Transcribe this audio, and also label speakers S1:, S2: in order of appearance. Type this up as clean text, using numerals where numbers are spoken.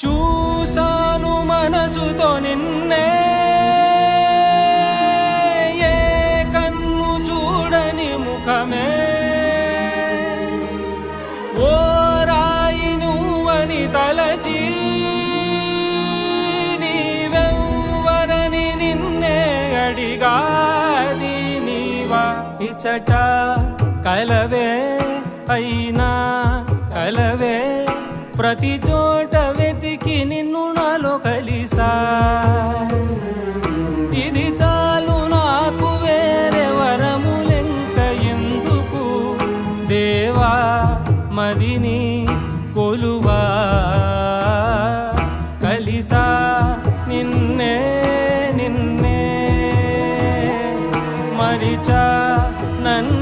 S1: చూసాను మనసుతో నిన్నే, ఏ కన్ను చూడని ముఖమే, ఓ రాయి నువ్వని తలచి నీవెవ్వరని నిన్నే అడిగాది నీవా. ఇచ్చట కలవే అయినా కలవే, ప్రతి చోట వెతికి నిన్ను నాలో కలిసా. ఇది చాలు నాకు, వేరే వరములెంక ఎందుకు, దేవా మదిని కొలువా. కలిసా నిన్నే నిన్నే, మరిచా నన్ను